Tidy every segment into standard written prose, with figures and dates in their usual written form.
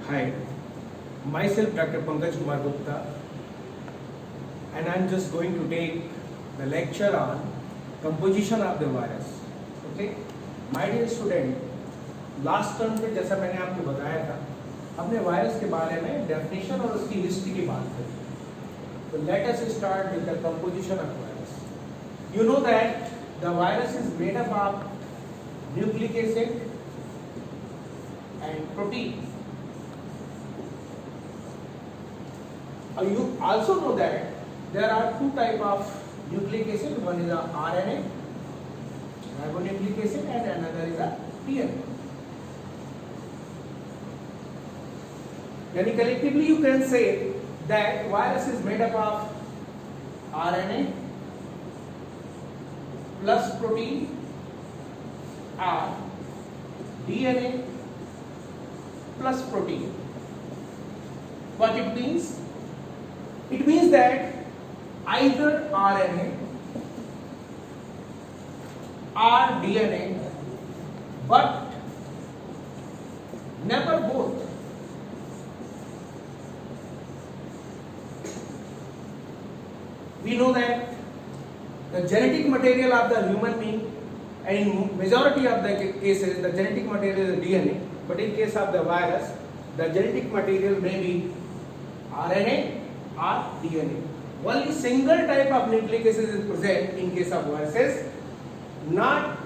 Hi, myself Dr. Pankaj Kumar Gupta, and I'm just going to take the lecture on composition of the virus. Okay, my dear student, last term पे जैसा मैंने आपको बताया था, हमने virus के बारे में डेफिनेशन और उसकी हिस्ट्री की बात करी. तो let us start with the composition of virus. You know that the virus is made up of nucleic acid and protein. You also know that there are two types of nucleic acid. One is a RNA, ribonucleic acid, and another is a DNA. Yani collectively you can say that virus is made up of RNA plus protein or DNA plus protein. What it means? It means that either RNA or DNA, but never both. We know that the genetic material of the human being, and in majority of the cases the genetic material is DNA, but in case of the virus the genetic material may be RNA or DNA. Only single type of nucleic acid is present in case of viruses, not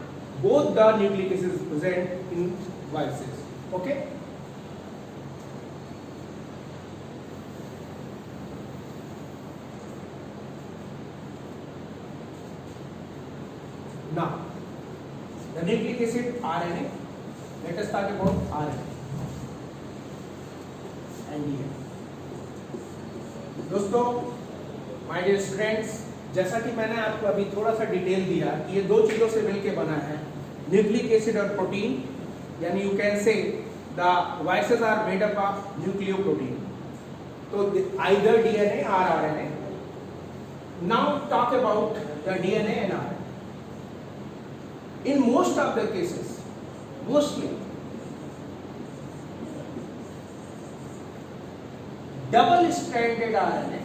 both the nucleic acid is present in viruses. Okay? Now, the nucleic acid RNA. Let us talk about RNA and DNA. दोस्तों, my dear students, जैसा कि मैंने आपको अभी थोड़ा सा detail दिया कि ये दो चीजों से मिलकर बना है, न्यूक्लिक एसिड और प्रोटीन. यानी you can say the viruses are made up of nucleoprotein. तो आइदर डीएनए और RNA. Now talk about the DNA and RNA. In most of the cases, mostly, double-stranded RNA,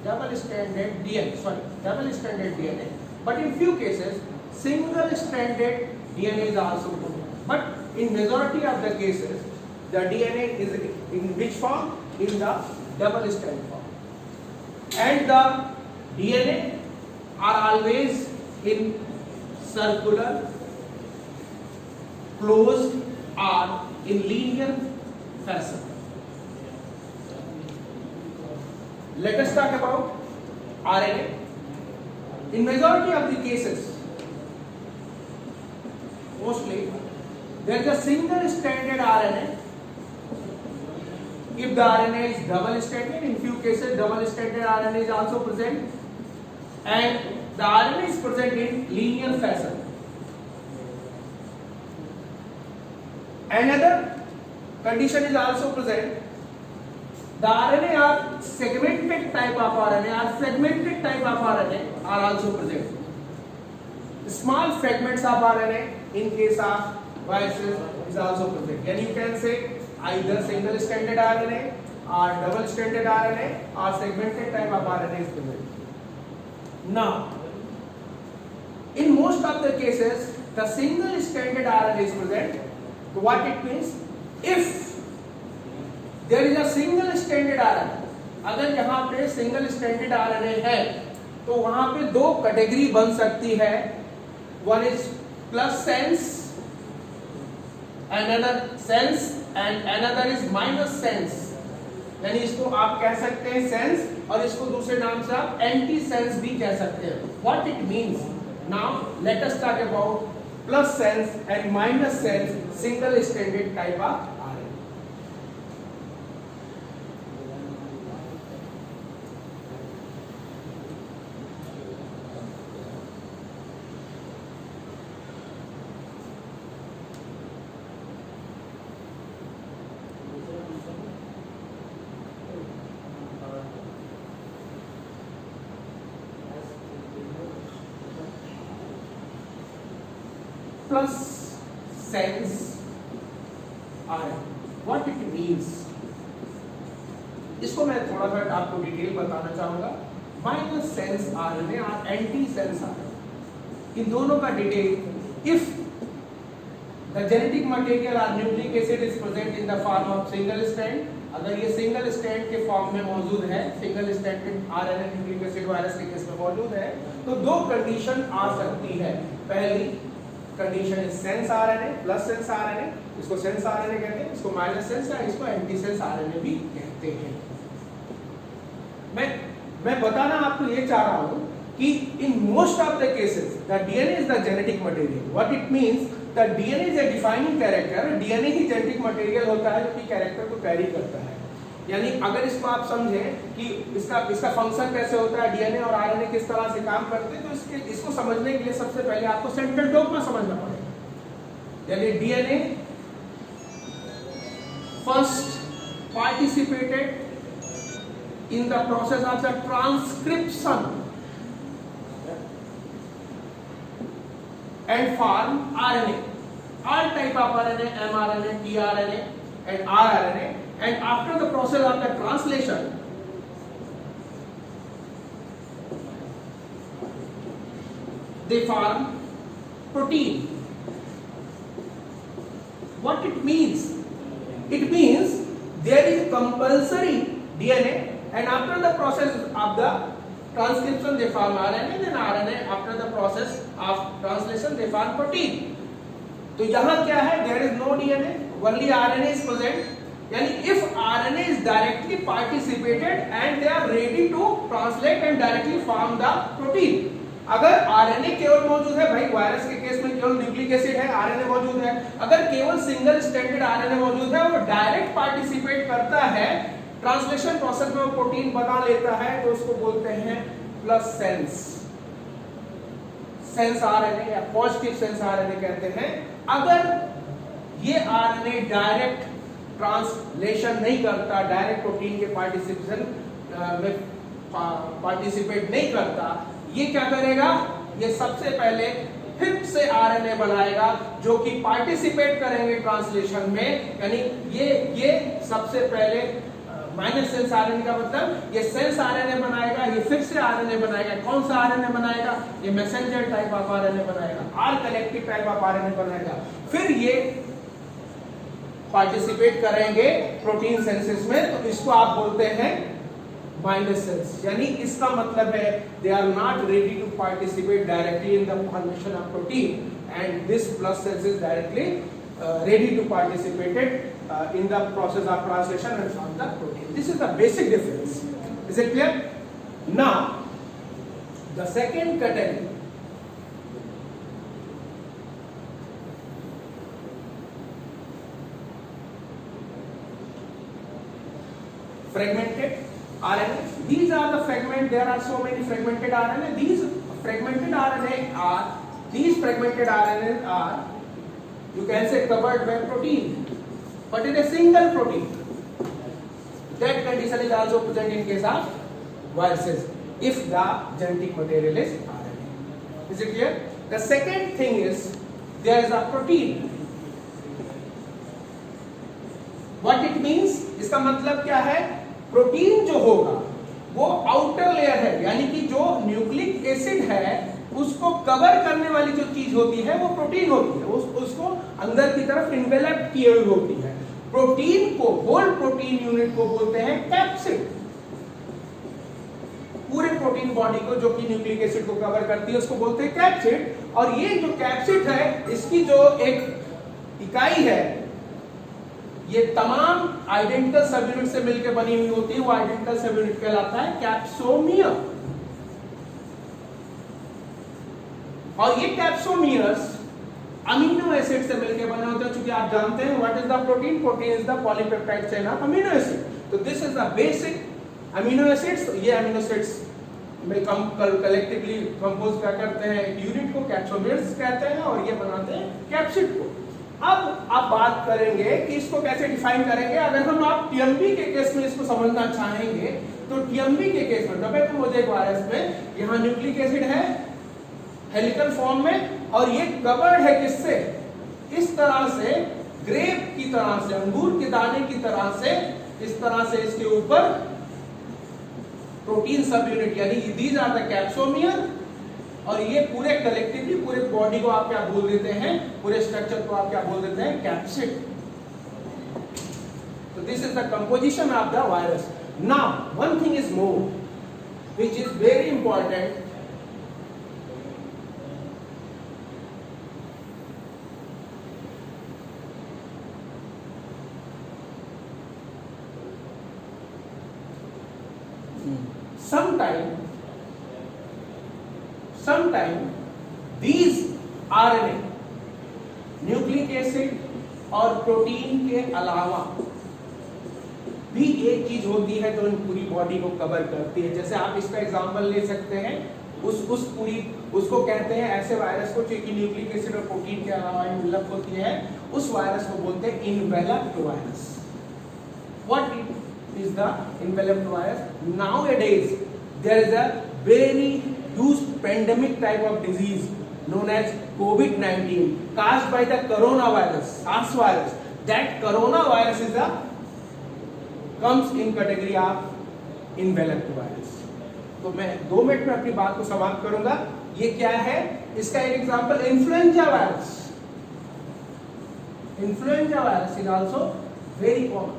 double-stranded DNA, but in few cases, single-stranded DNA is also present. But in majority of the cases, the DNA is in which form? In the double-strand form. And the DNA are always in circular, closed or in linear fashion. Let us talk about RNA. In majority of the cases, mostly, there is a single-stranded RNA. If the RNA is double-stranded, in few cases double-stranded RNA is also present, and the RNA is present in linear fashion. Another condition is also present. The RNA are segmented type of RNA or fragmented type of RNA are also present. Small fragments of RNA in case of viruses is also present. And you can say either single-stranded RNA or double-stranded RNA or segmented type of RNA is present. Now, in most of the cases, the single-stranded RNA is present. So what it means? If there is a single-stranded RNA, अगर यहाँ पे single-stranded RNA है, तो वहाँ पे दो category बन सकती है. One is plus sense, another sense, and another is minus sense. यानी इसको आप कह सकते हैं सेंस, और इसको दूसरे नाम से आप एंटी सेंस भी कह सकते हैं. What it means? Now let us talk about plus sense and minus sense single-stranded type of RNA. plus sense RNA। What it means, इसको मैं थोड़ा सा आपको डिटेल बताना चाहूंगा। माइनस सेंस RNA और एंटी सेंस RNA, इन दोनों का detail. If the genetic material और nucleic acid is present in the form of single strand, अगर ये सिंगल स्ट्रैंड के फॉर्म में मौजूद है, single strand RNA nucleic acid virus के केस में मौजूद है, तो दो कंडीशन आ सकती है। पहली condition is sense RNA plus sense RNA, इसको सेंस RNA कहते हैं, इसको माइनस सेंस या इसको एंटी सेंस RNA भी कहते हैं। मैं बताना आपको ये चाह रहा हूं कि in most of the cases the DNA is the genetic material. What it means, the DNA is a defining character. DNA he genetic material होता है जो कि कैरेक्टर को कैरी करता है। यानी अगर इसको आप समझें कि इसका फंक्शन कैसे होता है, DNA और RNA किस तरह से काम करते हैं, तो इसको समझने के लिए सबसे पहले आपको सेंट्रल डॉग्मा समझना पड़ेगा। यानी DNA first participated in the process of the transcription and form RNA, all type of RNA, mRNA, tRNA and rRNA, and after the process of the translation they form protein. What it means? It means there is compulsory DNA, and after the process of the transcription they form RNA, then RNA after the process of translation they form protein. तो यहाँ क्या है, there is no DNA, only RNA is present. यानी if RNA is directly participated and they are ready to translate and directly form the protein. अगर RNA केवल मौजूद है, भाई वायरस के केस में केवल न्यूक्लिक एसिड है, RNA मौजूद है, अगर केवल सिंगल स्ट्रैंडेड RNA मौजूद है, वो डायरेक्ट पार्टिसिपेट करता है ट्रांसलेशन प्रोसेस में, वो प्रोटीन बना लेता है, तो उसको बोलते हैं प्लस सेंस RNA या पॉजिटिव सेंस RNA कहते हैं। अगर ये RNA डायरेक्ट ट्रांसलेशन नहीं करता, डायरेक्ट प्रोटीन के पार्टिसिपेशन में पार्टिसिपेट नहीं करता, ये क्या करेगा, ये सबसे पहले फिर से RNA बनाएगा जो कि पार्टिसिपेट करेंगे ट्रांसलेशन में। यानी ये सबसे पहले माइनस सेंस RNA का मतलब ये सेंस RNA बनाएगा, ये फिर से RNA बनाएगा। कौन सा RNA बनाएगा, ये मैसेंजर टाइप ऑफ RNA बनाएगा, R collective type of RNA बनाएगा। फिर ये पार्टिसिपेट करेंगे प्रोटीन सिंथेसिस में, तो इसको आप बोलते हैं माइनस सेंस। यानी इसका मतलब है they are not ready to participate directly in the formation of protein, and this plus sense is directly ready to participate in the process of translation and form the protein. This is the basic difference. Is it clear? Now, the second category, fragmented RNA. These are the fragment. There are so many fragmented RNA. These fragmented RNA are, you can say, covered by protein, but in a single protein. That condition is also present in case of viruses if the genetic material is RNA. Is it clear? The second thing is there is a protein. What it means? इसका मतलब क्या है, protein जो होगा वो outer layer है, यानी कि जो न्यूक्लिक एसिड है उसको कवर करने वाली जो चीज होती है वो प्रोटीन होती है, उसको अंदर की तरफ इन्वेलप किए हुई होती है। प्रोटीन को, होल प्रोटीन यूनिट को बोलते हैं कैप्सिड। पूरे प्रोटीन बॉडी को जो कि न्यूक्लिक एसिड को कवर करती है उसको बोलते हैं कैप्सिड। और ये जो कैप्सिड है इसकी जो एक इकाई है, ये तमाम आइडेंटिकल सब यूनिट से मिलकर बनी हुई होती है, वो आइडेंटिकल सब यूनिट कहलाता है कैप्सोमियर। और ये कैप्सोमियर्स अमीनो एसिड से मिलकर बने होते हैं। चूंकि आप जानते हैं what is the protein, protein is the polypeptide chain of amino acid. तो this is the basic amino acids. ये अमीनो एसिड्स में कलेक्टिवली कंपोज क्या करते हैं, एक यूनिट को कैप्सोमियर्स कहते हैं, और ये बनाते हैं कैप्सिड को। अब आप बात करेंगे कि इसको कैसे डिफाइन करेंगे। अगर हम आप टीएमबी के केस में इसको समझना चाहेंगे तो टीएमबी के केस में टोबैको मोज़ेक वायरस में यहाँ न्यूक्लिक एसिड है हेलिकल फॉर्म में, और ये कवर्ड है किससे, इस तरह से ग्रेप की तरह से, अंगूर के दाने की तरह से, इस तरह से इसके ऊपर प्रोटीन सब यूनिट, यानी दीज आर द कैप्सोमियर, और ये पूरे कलेक्टिवली पूरे बॉडी को आप क्या बोल देते हैं, पूरे स्ट्रक्चर को आप क्या बोल देते हैं, capsid. So this is the composition of the virus. Now one thing is more which is very important. Sometime these RNA, nucleic acid और प्रोटीन के अलावा भी एक चीज होती है जो इन पूरी बॉडी को कवर करती है। जैसे आप इसका एग्जांपल ले सकते हैं, उस पूरी उसको कहते हैं, ऐसे वायरस को जो कि न्यूक्लिक एसिड और प्रोटीन के अलावा इन्वेलप होती है, उस वायरस को बोलते हैं enveloped virus. What is the enveloped virus? Nowadays there is a very huge pandemic type of disease known as COVID-19 caused by the coronavirus, SARS virus. That coronavirus is a comes in category of enveloped virus. तो मैं 2 minute में अपनी बात को समाप्त करूंगा। ये क्या है? इसका एक example influenza virus. Influenza virus is also very common.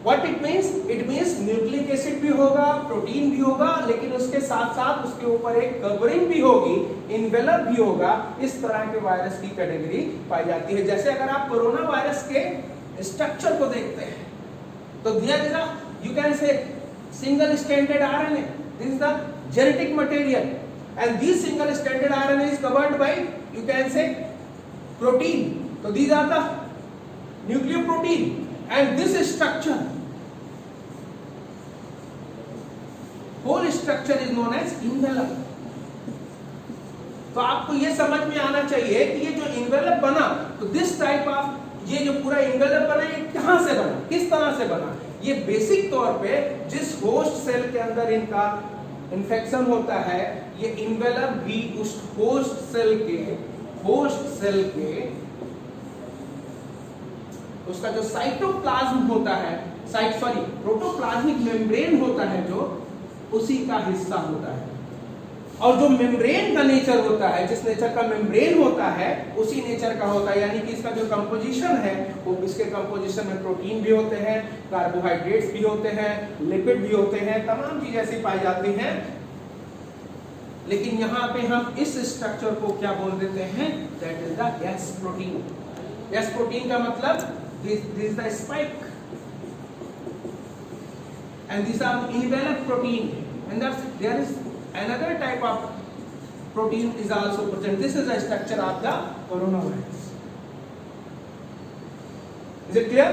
What it means? It means nucleic acid भी होगा, प्रोटीन भी होगा, लेकिन उसके साथ साथ उसके ऊपर एक कवरिंग भी होगी, इन्वेलप भी होगा। इस तरह के वायरस की कैटेगरी पाई जाती है। जैसे अगर आप कोरोना वायरस के स्ट्रक्चर को देखते हैं, तो there is a, you can say, single stranded RNA. This is the genetic material, and this single stranded RNA is covered by, you can say, protein. So these are the nucleoprotein, and this structure, whole structure is known as envelope. तो आपको ये समझ में आना चाहिए कि ये जो envelope बना, तो this type of, ये जो पूरा envelope बना, ये कहां से बना, किस तरह से बना? ये बेसिक तौर पे जिस होस्ट सेल के अंदर इनका इन्फेक्शन होता है, ये envelope भी उस होस्ट सेल के उसका जो साइटोप्लाज्म होता है, प्रोटोप्लाज्मिक मेम्ब्रेन होता है, जो उसी का हिस्सा होता है। और जो मेम्ब्रेन का नेचर होता है, जिस नेचर का मेम्ब्रेन होता है, उसी नेचर का होता है। यानी कि इसका जो कंपोजिशन है, वो इसके कंपोजिशन में प्रोटीन भी होते हैं, कार्बोहाइड्रेट्स भी होते हैं, लिपिड भी होते हैं, तमाम चीजें ऐसी पाई जाती हैं। लेकिन यहाँ पे हम इस स्ट्रक्चर को क्या बोल देते हैं? That is the S protein. S protein का मतलब this is the spike, and these are enveloped protein, and there is another type of protein is also present. This is the structure of the coronavirus. Is it clear?